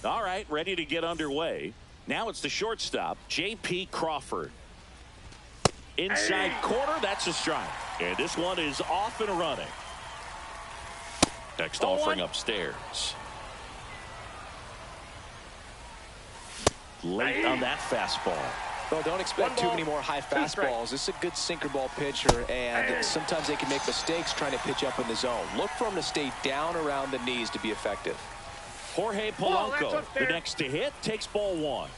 All right, ready to get underway. Now it's the shortstop, J.P. Crawford. Inside corner, that's a strike. And this one is off and running. Next offering upstairs. Late on that fastball. Well, don't expect too many more high fastballs. This is a good sinker ball pitcher, and sometimes they can make mistakes trying to pitch up in the zone. Look for him to stay down around the knees to be effective. Jorge Polanco, the next to hit, takes ball one.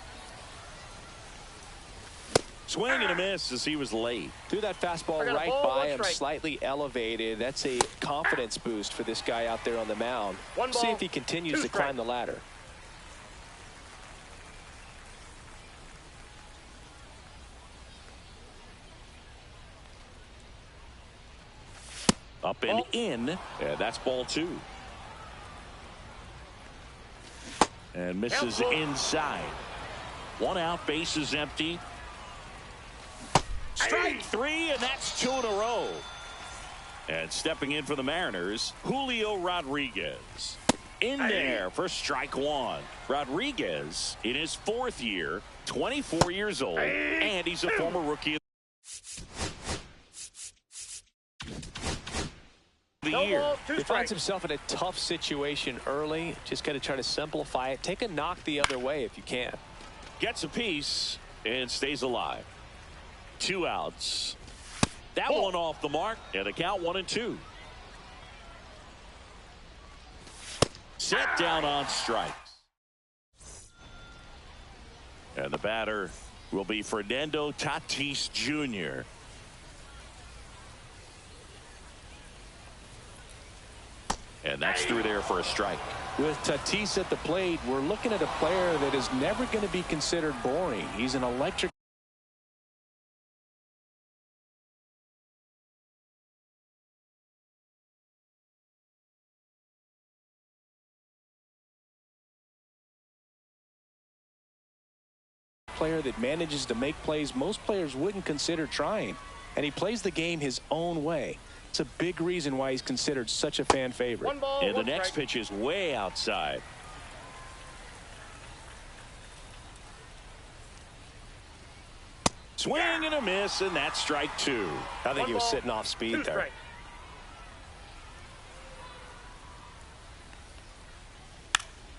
Swing and a miss as he was late. Threw that fastball right by him, slightly elevated. That's a confidence boost for this guy out there on the mound. See if he continues to climb the ladder. Up and in, and that's ball two. And misses inside. One out, base is empty. Strike three, and that's two in a row. And stepping in for the Mariners, Julio Rodriguez. In there for strike one. Rodriguez in his fourth year, 24 years old, and he's a former rookie of the year. He finds himself in a tough situation early. Just got to try to simplify it. Take a knock the other way if you can. Gets a piece and stays alive. Two outs. That one off the mark, and the count 1-2. Set down on strikes. And the batter will be Fernando Tatis Jr. And that's through there for a strike. With Tatis at the plate, we're looking at a player that is never going to be considered boring. He's an electric player that manages to make plays most players wouldn't consider trying. And he plays the game his own way. It's a big reason why he's considered such a fan favorite. And the next pitch is way outside. Swing and a miss, and that's strike two. I think he was sitting off speed there.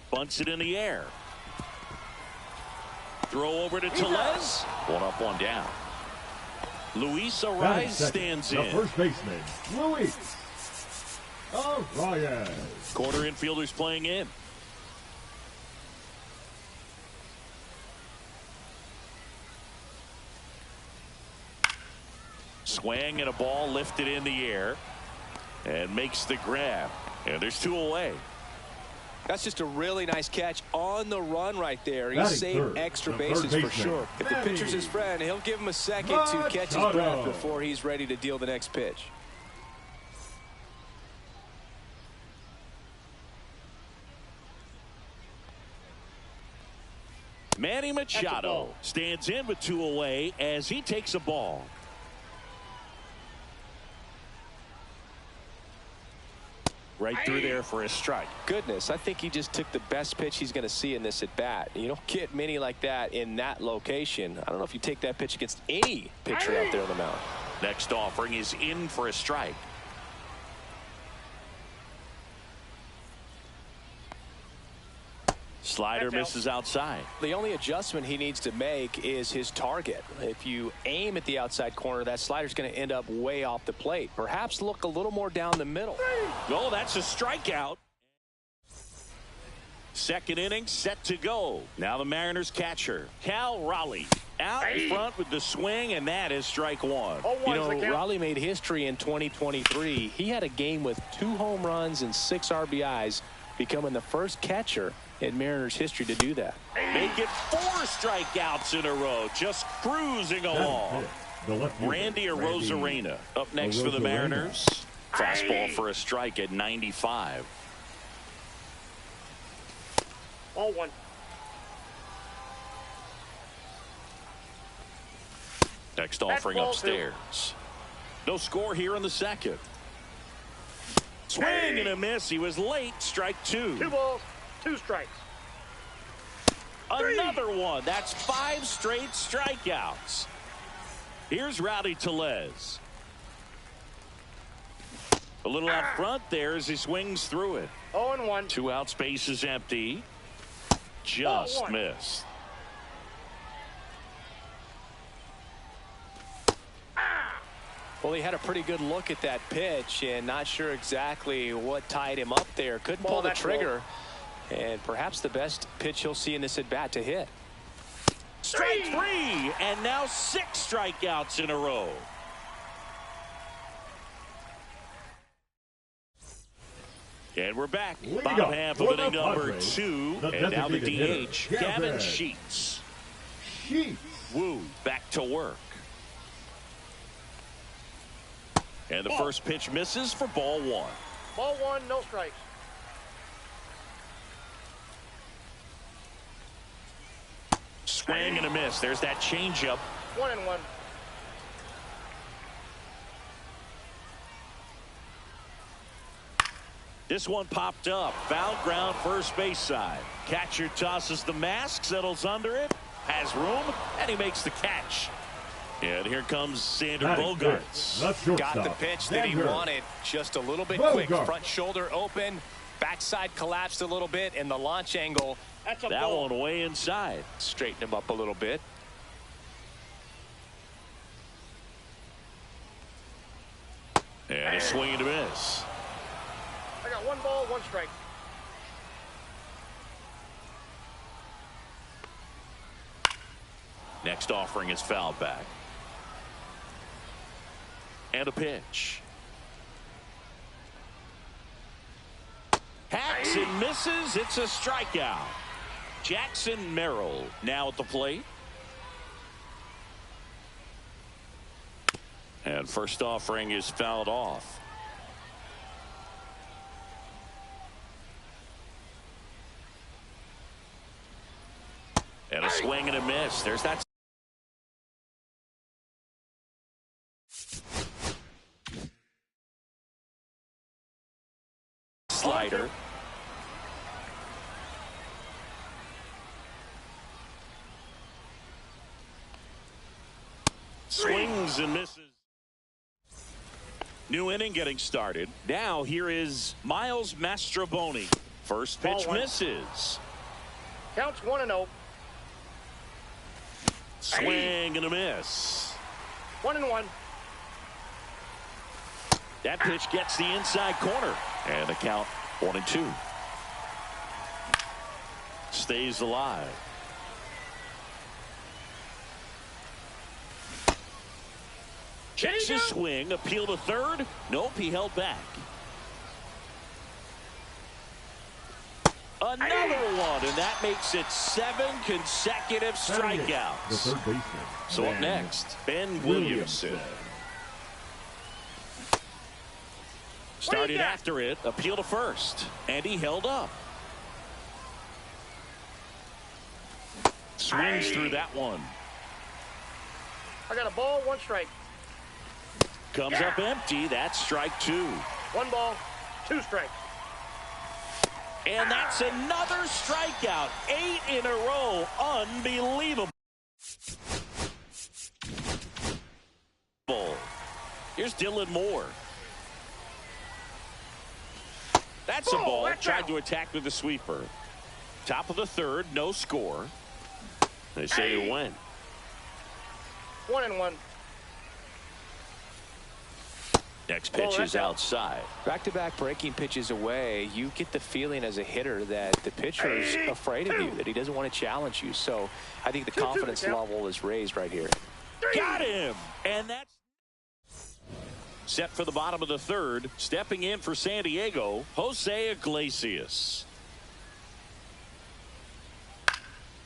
Bunts it in the air. Throw over to Tellez. One up, one down. Luis Ariz stands in. The first baseman, Luis Ariz. Corner infielders playing in. Swing and a ball lifted in the air. And makes the grab. And there's two away. That's just a really nice catch on the run right there. He saved extra bases for sure. If the pitcher's his friend, he'll give him a second to catch his breath before he's ready to deal the next pitch. Manny Machado stands in with 2 away as he takes a ball. Right through there for a strike. Goodness, I think he just took the best pitch he's going to see in this at bat. You don't get many like that in that location. I don't know if you take that pitch against any pitcher out there on the mound. Next offering is in for a strike. Slider misses outside. The only adjustment he needs to make is his target. If you aim at the outside corner, that slider's going to end up way off the plate. Perhaps look a little more down the middle. Oh, that's a strikeout. Second inning set to go. Now the Mariners catcher, Cal Raleigh, out in front with the swing, and that is strike one. You know, Raleigh made history in 2023. He had a game with 2 home runs and 6 RBIs, becoming the first catcher in Mariners history to do that. Make it 4 strikeouts in a row, just cruising along. Randy Arozarena up next for the Mariners. Fastball for a strike at 95. Ball 1. Next offering upstairs. No score here in the second. Swing and a miss. He was late. Strike 2. 2 balls, 2 strikes. Another one. That's 5 straight strikeouts. Here's Rowdy Tellez. A little out front there as he swings through it. 0-1. 2 out, space is empty. Just missed. Well, he had a pretty good look at that pitch and not sure exactly what tied him up there. Couldn't pull the trigger. And perhaps the best pitch he'll see in this at bat to hit. Strike 3, and now 6 strikeouts in a row. And we're back. Bottom half of inning number 2, and now the DH, Gavin Sheets. Woo back to work. And the first pitch misses for ball 1. Ball 1, no strikes. Swing and a miss. There's that changeup. 1-1. This one popped up. Foul ground first base side. Catcher tosses the mask, settles under it, has room, and he makes the catch. And here comes Sander Bogaerts. Got the pitch that he wanted, just a little bit quick. Front shoulder open, backside collapsed a little bit, and the launch angle. That one way inside. Straighten him up a little bit. And a swing and a miss. I got 1 ball, 1 strike. Next offering is fouled back. And a pitch. Hacks and misses. It's a strikeout. Jackson Merrill now at the plate. And first offering is fouled off. And a swing and a miss. There's that. Slider. Swings and misses. New inning getting started. Now here is Miles Mastrobuoni. First pitch misses. Counts 1-0. Swing and a miss. 1-1. That pitch gets the inside corner. And the count 1-2. Stays alive. Checks his swing. Appeal to third. Nope, he held back. Another one, and that makes it 7 consecutive strikeouts. The third baseman. So up next, Ben Williamson. Started after it, appeal to first, and he held up. Swings through that one. I got a ball, 1 strike. Comes up empty. That's strike 2. 1 ball, 2 strikes. And that's another strikeout. 8 in a row. Unbelievable. Here's Dylan Moore. That's a ball. Tried to attack with the sweeper. Top of the third, no score. They say it went. 1-1. Next pitch is outside. Back-to-back breaking pitches away, you get the feeling as a hitter that the pitcher is afraid of you, that he doesn't want to challenge you. So I think the confidence level is raised right here. Got him! And that's set for the bottom of the third. Stepping in for San Diego, Jose Iglesias.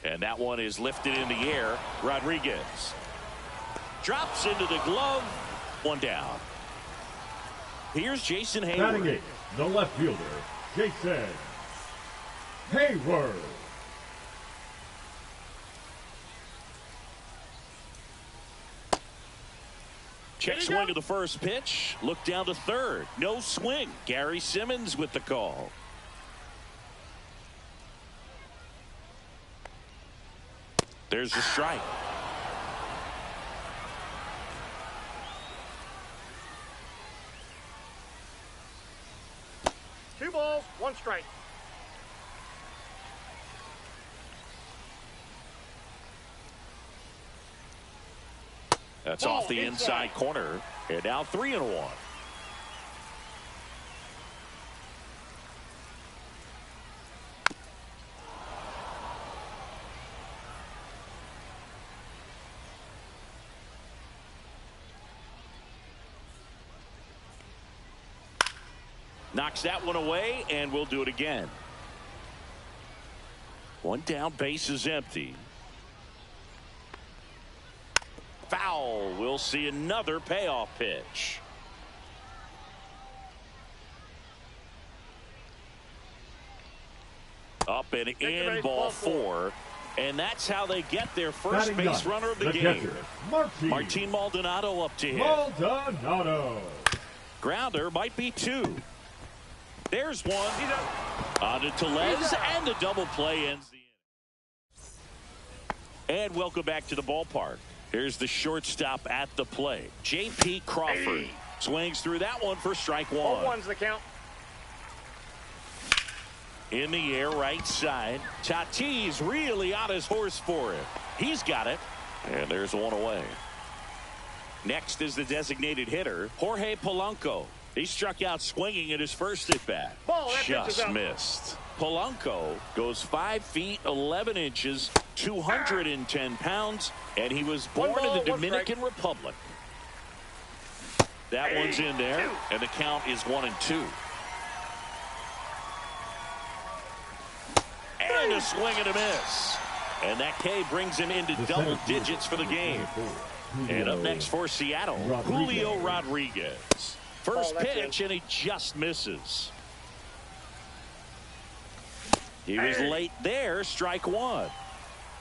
And that one is lifted in the air. Rodriguez drops into the glove. 1 down. Here's Jason Hayward. Batting 8, the left fielder, Jason Hayward. Check swing of the first pitch. Look down to third. No swing. Gary Simmons with the call. There's the strike. Two balls, 1 strike. That's off the inside corner. And now 3-1. Knocks that one away, and we'll do it again. 1 down, base is empty. Foul. We'll see another payoff pitch. Up and in, ball 4. And that's how they get their first base runner of the game. Martin Maldonado up to hit. Maldonado. Grounder might be 2. There's 1. On to Tellez, and the double play ends the inning. And welcome back to the ballpark. Here's the shortstop at the plate. J.P. Crawford swings through that one for strike 1. 0-1's the count. In the air, right side. Tatis really on his horse for it. He's got it. And there's 1 away. Next is the designated hitter, Jorge Polanco. He struck out swinging at his first at bat. Just missed. Polanco goes 5 feet 11 inches, 210 pounds, and he was born in the Dominican Republic. That one's in there, and the count is 1-2. And a swing and a miss. And that K brings him into double digits for the game. And up next for Seattle, Julio Rodriguez. First pitch, and he just misses. He was late there, strike 1.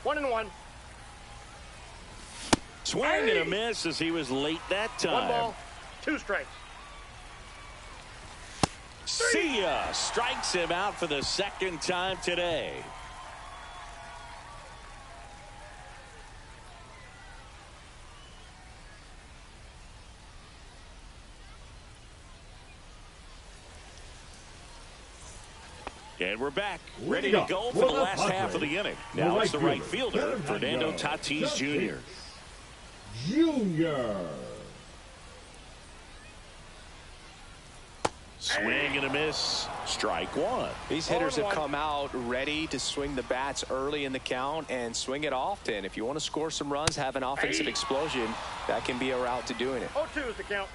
1-1. Swing and a miss as he was late that time. 1 ball, 2 strikes. See ya. Strikes him out for the second time today. And we're back, ready to go for the last half of the inning. Now it's the right fielder, Fernando Tatis Jr. Swing and a miss, strike 1. These hitters have come out ready to swing the bats early in the count and swing it often. If you want to score some runs, have an offensive explosion, that can be a route to doing it. 0-2 is the count.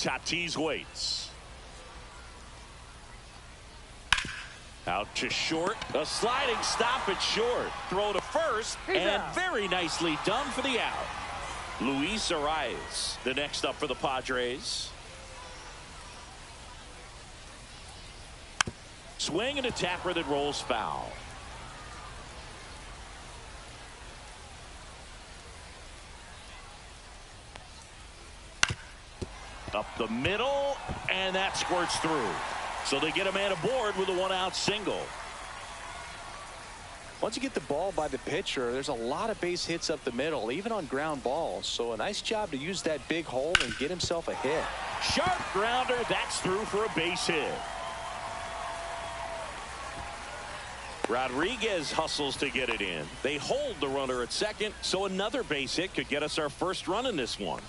Tatis waits. Out to short. A sliding stop at short. Throw to first. And very nicely done for the out. Luis Arias, the next up for the Padres. Swing and a tapper that rolls foul. Up the middle, and that squirts through. So they get a man aboard with a one-out single. Once you get the ball by the pitcher, there's a lot of base hits up the middle, even on ground balls. So a nice job to use that big hole and get himself a hit. Sharp grounder, that's through for a base hit. Rodriguez hustles to get it in. They hold the runner at second, so another base hit could get us our first run in this one.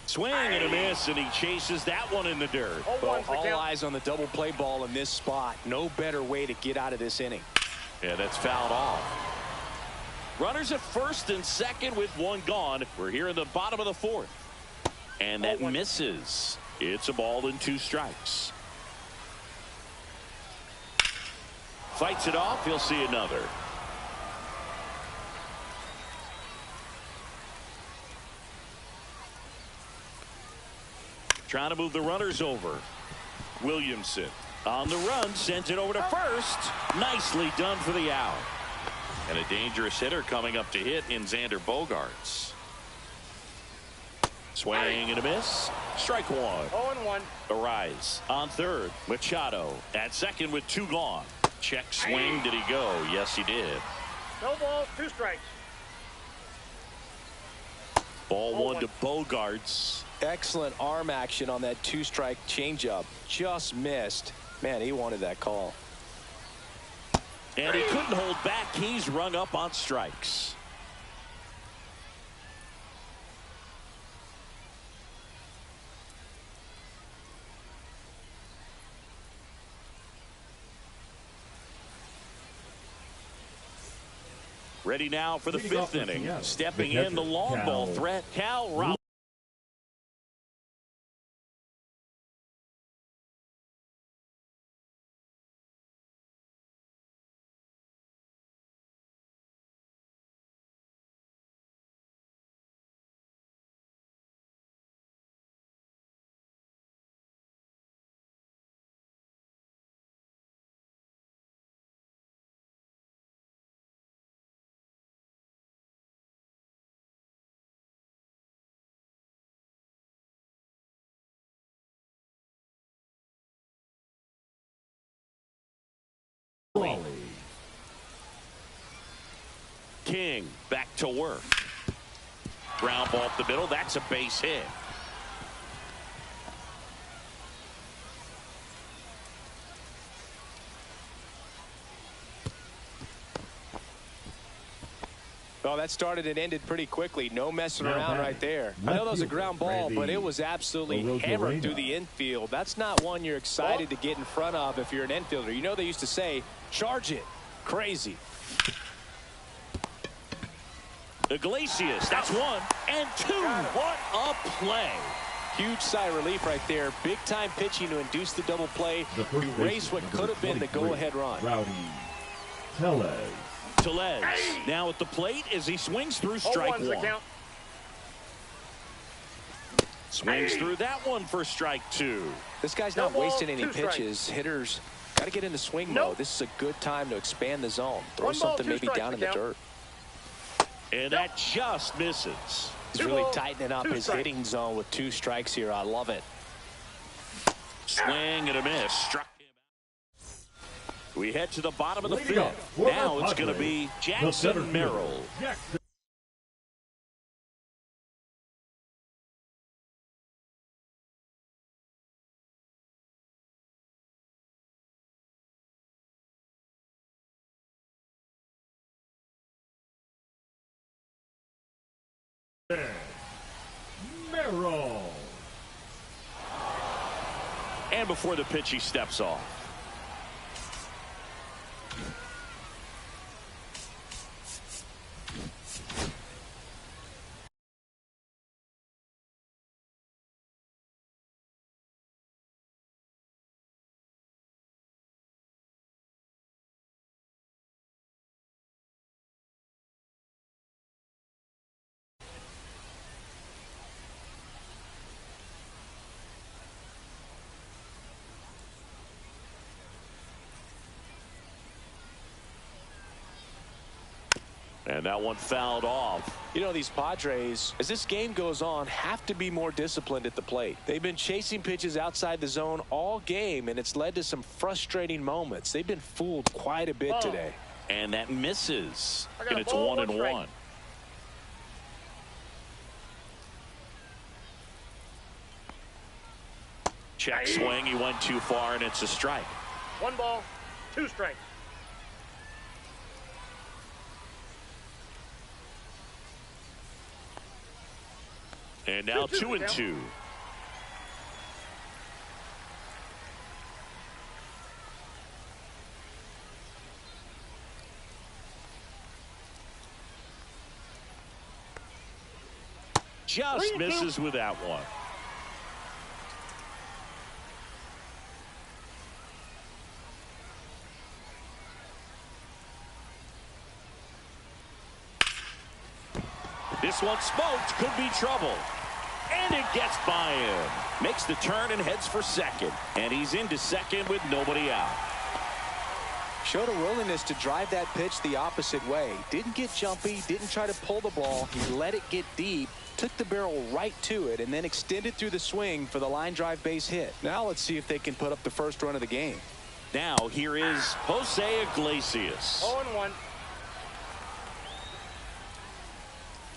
Swing and a miss, and he chases that one in the dirt. Well, all eyes on the double play ball in this spot. No better way to get out of this inning. Yeah, that's fouled off. Runners at first and second with one gone. We're here in the bottom of the fourth. And that misses. It's a ball and 2 strikes. Fights it off. He'll see another. Trying to move the runners over. Williamson on the run, sends it over to first. Nicely done for the out. And a dangerous hitter coming up to hit in Xander Bogaerts. Swing and a miss. Strike one. 0-1. Arise on third. Machado at second with 2 gone. Check swing. Did he go? Yes, he did. No balls, 2 strikes. Ball 1 to Bogaerts. Excellent arm action on that 2-strike changeup. Just missed. Man, he wanted that call. And he couldn't hold back. He's rung up on strikes. Ready now for the 5th inning. Stepping in the long ball threat, Cal Raleigh. King back to work. Ground ball up the middle. That's a base hit. Well, that started and ended pretty quickly. No messing around right there. I know that was a ground ball, but it was absolutely hammered through the infield. That's not one you're excited to get in front of if you're an infielder. You know they used to say, charge it. Crazy. Iglesias, that's 1 and 2. What a play. Huge sigh of relief right there. Big time pitching to induce the double play. Erase what could have been the go-ahead run. Tellez now at the plate as he swings through strike 1. Swings through that one for strike 2. This guy's not wasting any pitches. Hitters got to get in the swing mode. This is a good time to expand the zone. Throw something maybe down in the dirt. And that just misses. He's really tightening up his hitting zone with 2 strikes here. I love it. Swing and a miss. Struck him out. We head to the bottom of the 5th. Now it's going to be Jackson Merrill. Merrill. And before the pitch, he steps off. And that one fouled off. You know, these Padres, as this game goes on, have to be more disciplined at the plate. They've been chasing pitches outside the zone all game, and it's led to some frustrating moments. They've been fooled quite a bit today. And that misses. And it's ball, 1-1. Check swing. He went too far, and it's a strike. 1 ball, 2 strikes. And now 2-2. Just misses with that one. This one smoked. Could be trouble. And it gets by him. Makes the turn and heads for second. And he's into second with nobody out. Showed a willingness to drive that pitch the opposite way. Didn't get jumpy. Didn't try to pull the ball. He let it get deep. Took the barrel right to it. And then extended through the swing for the line drive base hit. Now let's see if they can put up the first run of the game. Now here is Jose Iglesias. 0-1.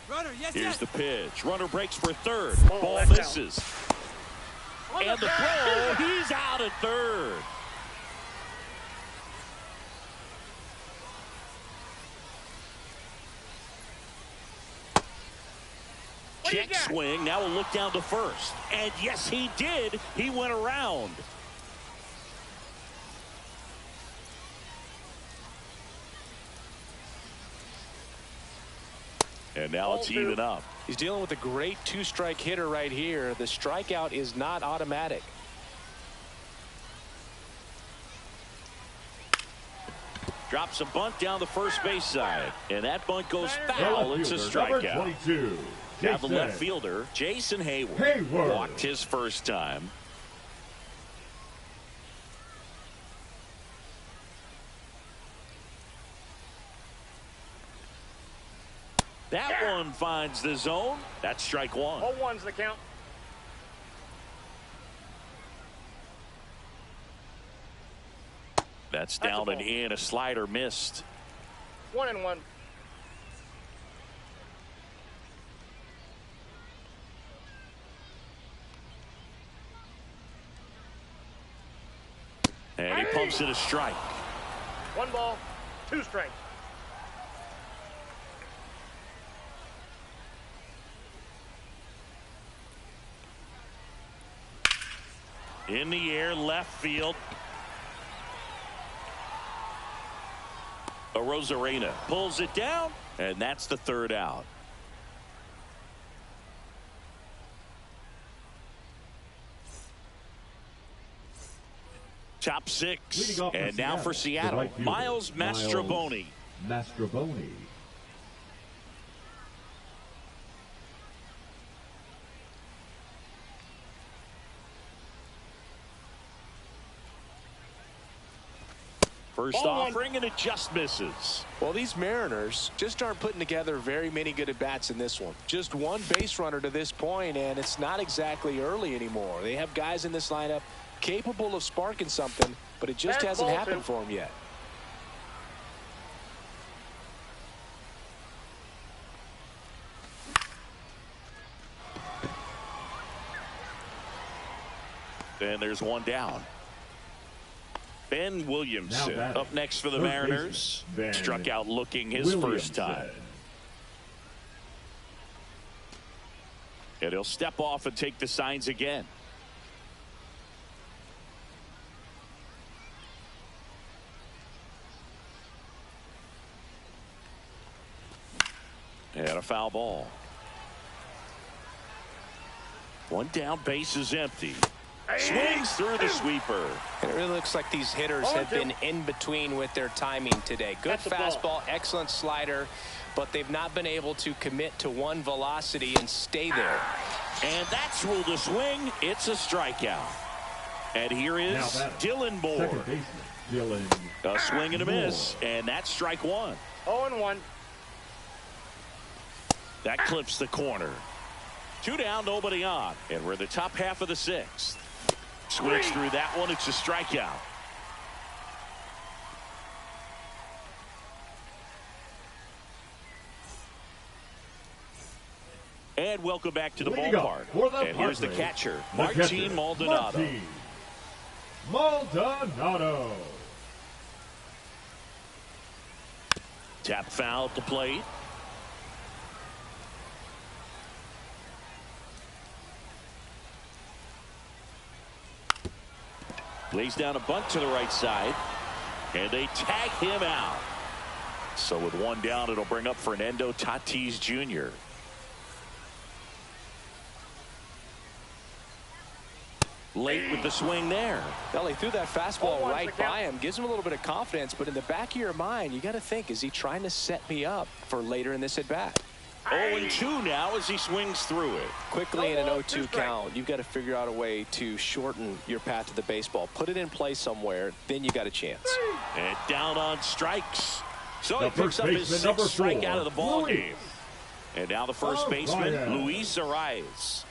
Runner, Here's the pitch. Runner breaks for third. Oh, Ball that's misses. And the throw. back. He's out at third. Check swing. Now a look down to first. And yes, he did. He went around. And now it's even up. He's dealing with a great 2-strike hitter right here. The strikeout is not automatic. Drops a bunt down the first base side. And that bunt goes foul. It's a strikeout. 22. Now the left fielder, Jason Hayward, walked his first time. That one finds the zone. That's strike one. 0-1's the count. That's down and in. A slider missed. 1-1. And he pumps it a strike. 1 ball, 2 strikes. In the air, left field. Rosarena pulls it down, and that's the third out. Top 6. And now for Seattle, Miles Mastrobuoni. First offering, and it just misses. Well, these Mariners just aren't putting together very many good at-bats in this one. Just one base runner to this point, and it's not exactly early anymore. They have guys in this lineup capable of sparking something, but it just hasn't happened for them yet. And there's one down. Ben Williamson up next for the Mariners. Struck out looking his first time. And he'll step off and take the signs again. And a foul ball. One down, base is empty. Swings through the sweeper. And it really looks like these hitters have been in between with their timing today. Good fastball, excellent slider, but they've not been able to commit to one velocity and stay there. And that's ruled a swing. It's a strikeout. And here is Dylan Moore. A swing and a miss, and that's strike one. 0-1. That clips the corner. 2 down, nobody on. And we're in the top half of the 6th. Switch through that one. It's a strikeout. And welcome back to the ballpark. And here's the catcher, Martin Maldonado. Maldonado. Tap foul at the plate. Lays down a bunt to the right side. And they tag him out. So with 1 down, it'll bring up Fernando Tatis Jr. Late with the swing there. Well, he threw that fastball right by him. Gives him a little bit of confidence. But in the back of your mind, you got to think, is he trying to set me up for later in this at-bat? 0-2 now as he swings through it. Quickly in an 0-2 count, you've got to figure out a way to shorten your path to the baseball. Put it in play somewhere, then you got a chance. And down on strikes. So he picks up his 6th strikeout of the ball game. And now the first baseman, Luis Arias.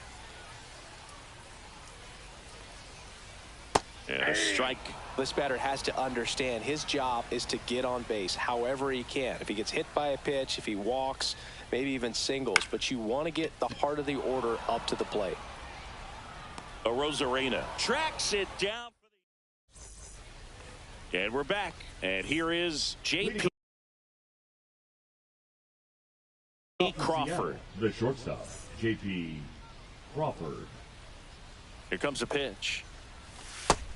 And a strike. This batter has to understand his job is to get on base however he can. If he gets hit by a pitch, if he walks, maybe even singles, but you want to get the heart of the order up to the plate. Rosarena tracks it down. And we're back. And here is J.P. Crawford. The shortstop, J.P. Crawford. Here comes a pitch.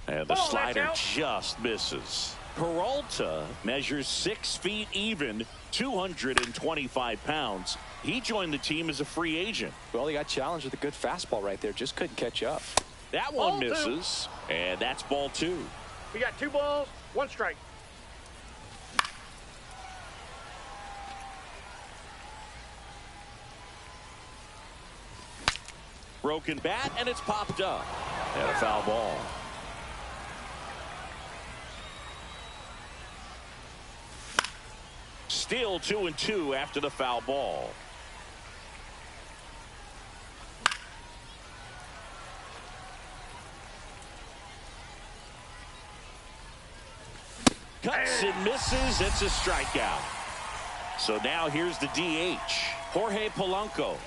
And the slider just misses. Peralta measures 6 feet even, 225 pounds. He joined the team as a free agent. Well, he got challenged with a good fastball right there. Just couldn't catch up. That one misses. And that's ball 2. We got 2 balls, 1 strike. Broken bat, and it's popped up. And a foul ball. Still 2-2 after the foul ball. Cuts and misses. It's a strikeout. So now here's the DH, Jorge Polanco.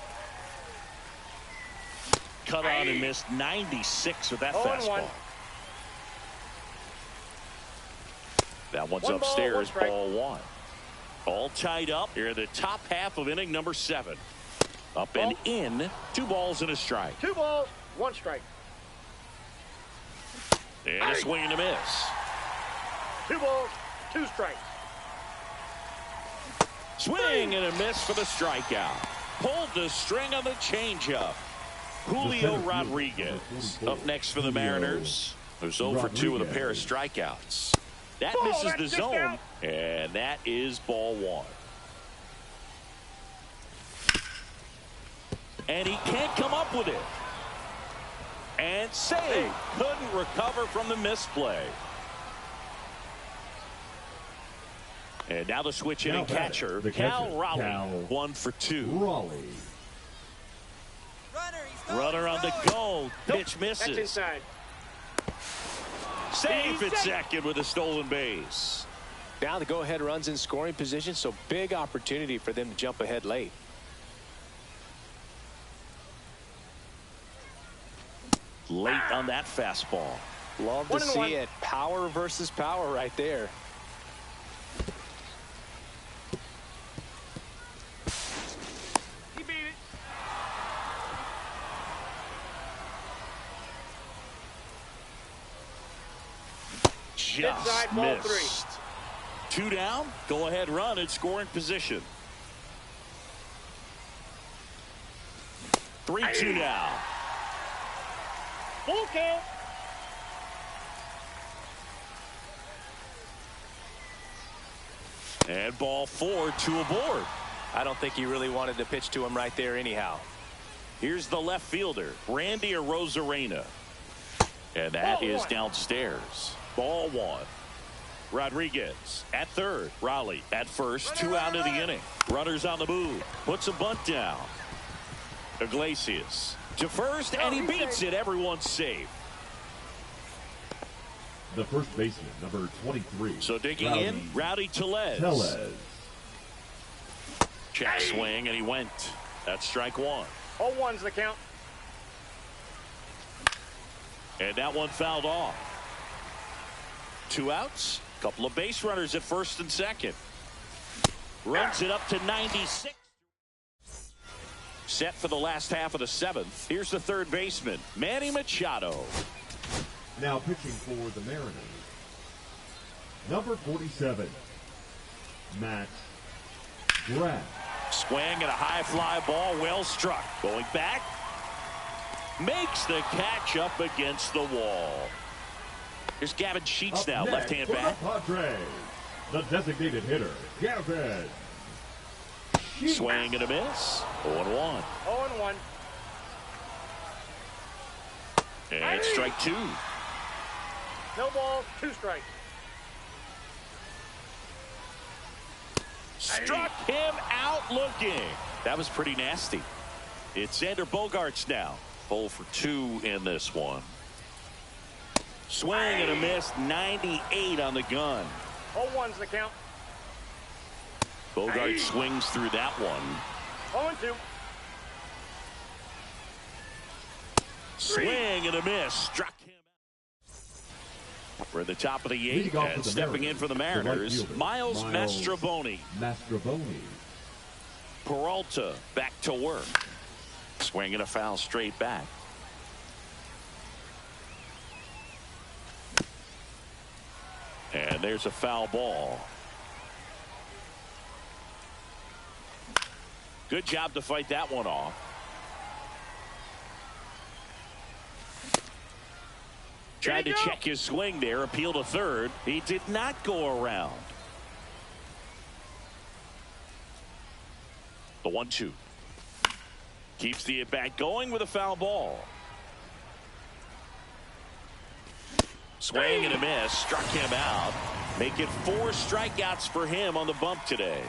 Cut on and missed 96 with that fastball. That one's upstairs, ball 1. All tied up here in the top half of inning number 7. Up and in, 2 balls and a strike. 2 balls, 1 strike. And a swing and a miss. 2 balls, 2 strikes. Swing and a miss for the strikeout. Pulled the string on the changeup. Julio Rodriguez up next for the Mariners. There's 0 for 2 with a pair of strikeouts. That misses the zone, and that is ball 1. And he can't come up with it. And save. Couldn't recover from the misplay. And now the switch hitting catcher, Cal Raleigh, 1 for 2. Runner on the go. Pitch misses. That's inside. Safe at second with a stolen base. Now the go-ahead runs in scoring position, so big opportunity for them to jump ahead late. Late on that fastball. Love to see it. Power versus power right there. He beat it. Just missed. 2 down. Go ahead run in scoring position. 3-2 now. Full count. And ball 4, 2 aboard. I don't think he really wanted to pitch to him right there anyhow. Here's the left fielder, Randy Arozarena. And that is downstairs. Ball 1. Rodriguez at third. Raleigh at first. 2 out of the inning. Runners on the move. Puts a bunt down. Iglesias to first, and he beats it. Everyone's safe. The first baseman, number 23. So digging in, Rowdy Tellez. Check swing, and he went. That's strike one. 0-1's the count. And that one fouled off. 2 outs. Couple of base runners at first and second. Runs it up to 96. Set for the last half of the 7th. Here's the third baseman, Manny Machado. Now pitching for the Mariners, number 47, Matt Graff. Swing and a high fly ball, well struck. Going back. Makes the catch up against the wall. Here's Gavin Sheets now, left-hand bat. Padres, the designated hitter, Gavin Sheets. Swing and a miss. 0-1. 0-1. And strike 2. No balls, 2 strikes. Struck him out looking. That was pretty nasty. It's Xander Bogaerts now. 0 for 2 in this one. Swing and a miss. 98 on the gun. 0-1's the count. Bogaerts swings through that one. 0-2. Swing and a miss. Struck him out. We're at the top of the 8th, and stepping in for the Mariners, Miles Mastrobuoni. Peralta back to work. Swing and a foul straight back. And there's a foul ball. Good job to fight that one off. Tried to check his swing there, appeal to third. He did not go around. The 1-2. Keeps the at-bat going with a foul ball. Swing and a miss. Struck him out. Make it 4 strikeouts for him on the bump today.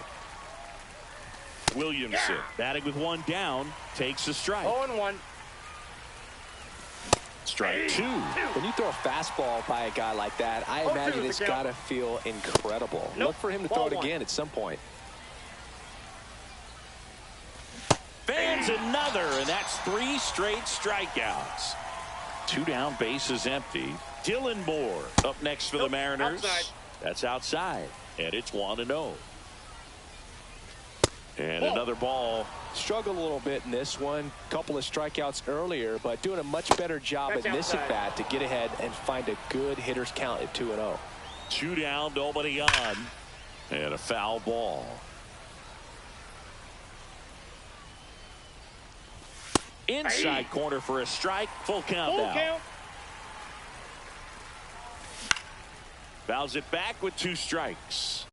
Williamson batting with 1 down. Takes a strike. 0-1. Strike 2. When you throw a fastball by a guy like that, I imagine it's got to feel incredible. Look for him to throw it again at some point. Fans another, and that's 3 straight strikeouts. 2 down, bases empty. Dylan Moore up next for the Mariners. Outside. That's outside, and it's 1-0. And another ball. Struggled a little bit in this one. Couple of strikeouts earlier, but doing a much better job in this at bat to get ahead and find a good hitter's count at 2-0. 2 down, nobody on, and a foul ball. Inside corner for a strike. Full count now. Fouls it back with 2 strikes.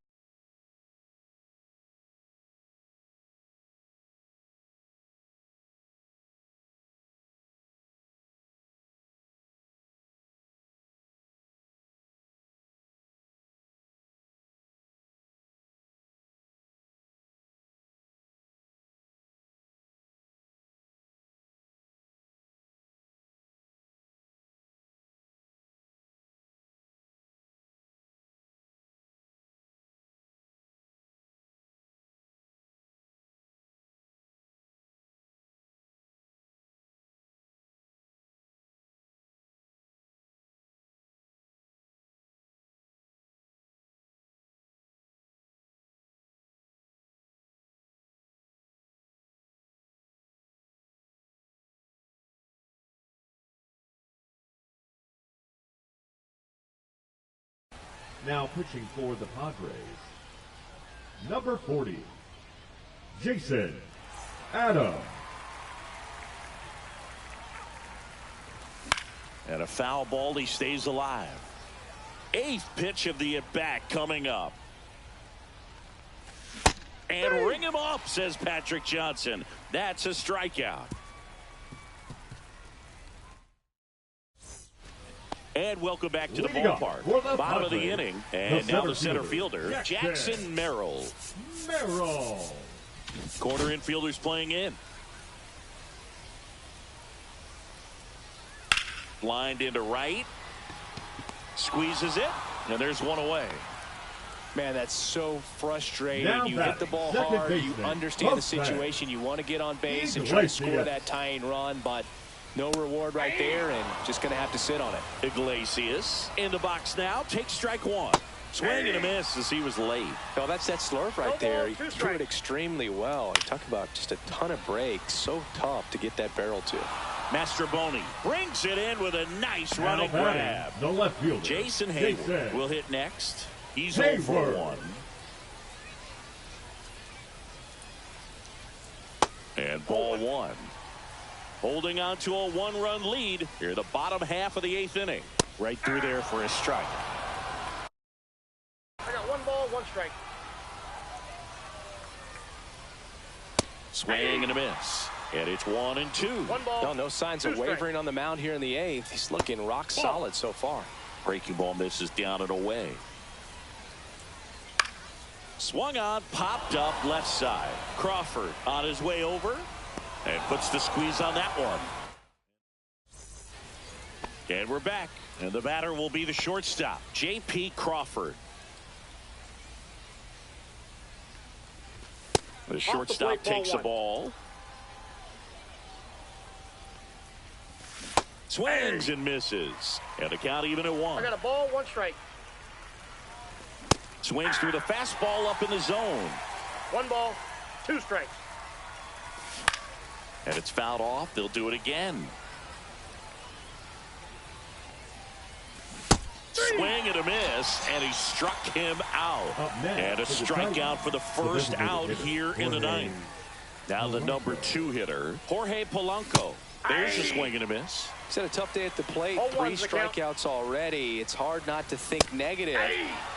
Now pitching for the Padres, number 40, Jason Adam. And a foul ball. He stays alive. 8th pitch of the at-bat coming up. And ring him up, says Patrick Johnson. That's a strikeout. And welcome back to the Leading up ballpark. for the Bottom of the Padres, inning. And now the center fielder, Jackson Jackson Merrill. Merrill. Corner infielders playing in. Lined into right. Squeezes it. And there's one away. Man, that's so frustrating. Now you hit the ball hard. You understand the situation. You want to get on base and try to score that tying run, but no reward right there, and just going to have to sit on it. Iglesias in the box now. Takes strike one. Swing and a miss as he was late. Well, that's that slurve right there. He threw it extremely well. You talk about just a ton of breaks. So tough to get that barrel to. Mastroboni brings it in with a nice running grab. The left fielder, Jason Hayward will hit next. He's 0 for 1. And ball one. Holding on to a one-run lead here, the bottom half of the 8th inning. Right through there for a strike. I got 1 ball, 1 strike. Swing and a miss. And it's 1 and 2. 1 ball. No signs of wavering on the mound here in the 8th. He's looking rock solid so far. Breaking ball misses down and away. Swung on, popped up left side. Crawford on his way over and puts the squeeze on that one. And we're back. And the batter will be the shortstop, J.P. Crawford. The shortstop takes the ball. Swings and misses. And the count even at 1. I got a ball, 1 strike. Swings through the fastball up in the zone. 1 ball, 2 strikes. And it's fouled off. They'll do it again. Swing and a miss, and he struck him out. And a strikeout for the first out here in the 9th. Now the number 2 hitter, Jorge Polanco. There's a swing and a miss. He's had a tough day at the plate. 3 strikeouts already. It's hard not to think negative,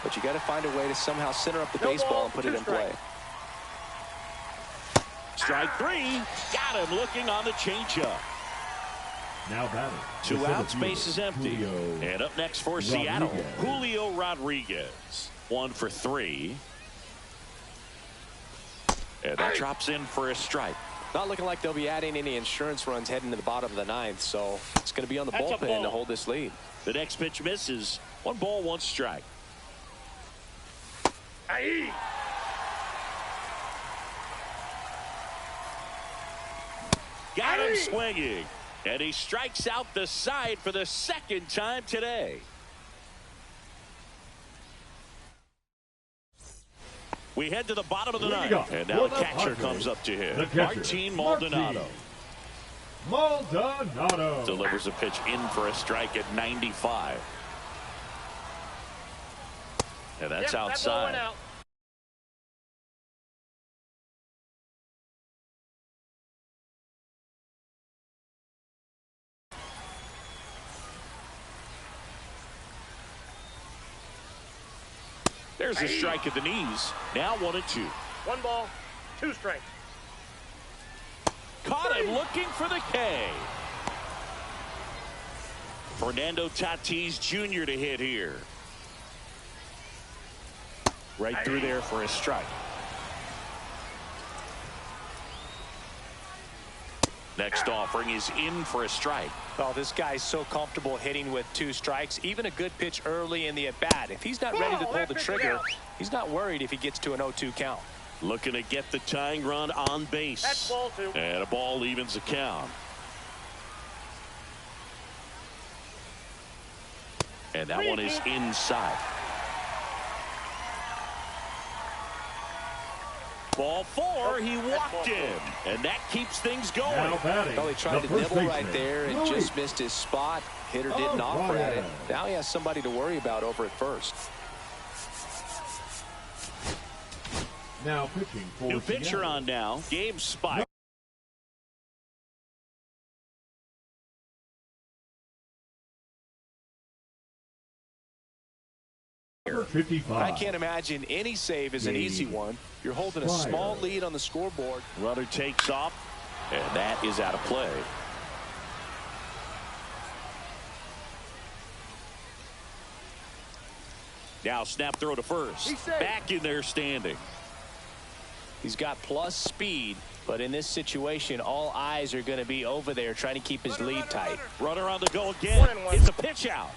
but you got to find a way to somehow center up the baseball and put it in play. Strike 3. Got him looking on the changeup. Now batting. 2 outs, base is empty. And up next for Seattle, Julio Rodriguez. 1 for 3. And that drops in for a strike. Not looking like they'll be adding any insurance runs heading to the bottom of the 9th, so it's going to be on the bullpen to hold this lead. The next pitch misses. 1 ball, 1 strike. Got him swinging. And he strikes out the side for the 2nd time today. We head to the bottom of the 9th. And now the catcher comes up to him. Martin Maldonado. Delivers a pitch in for a strike at 95. And that's outside. There's a strike at the knees. Now 1 and 2. 1 ball, 2 strikes. Caught him looking for the K. Fernando Tatis Jr. to hit here. Right through there for a strike. Next offering is in for a strike. Oh, this guy's so comfortable hitting with 2 strikes. Even a good pitch early in the at-bat. If he's not ready to pull the trigger, he's not worried if he gets to an 0-2 count. Looking to get the tying run on base. That's ball 2. And a ball evens the count. And that one is inside. Ball 4, he walked him, and that keeps things going. Well, he tried to nibble right there and just missed his spot. Hitter didn't offer at it. Now he has somebody to worry about over at first. Now pitching for new pitcher on now, Gabe Spike. I can't imagine any save is an easy one. You're holding a small lead on the scoreboard. Runner takes off, and that is out of play. Now snap throw to first. Back in there standing. He's got plus speed, but in this situation, all eyes are going to be over there trying to keep his lead tight. Runner on the go again. It's a pitch out.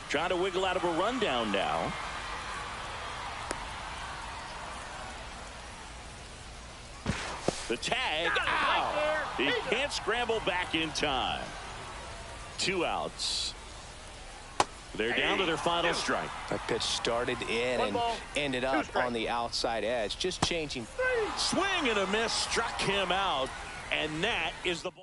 Trying to wiggle out of a rundown now. The tag out. He can't scramble back in time. 2 outs. They're down to their final strike. That pitch started in and ended up on the outside edge. Just changing. Swing and a miss struck him out. And that is the ball.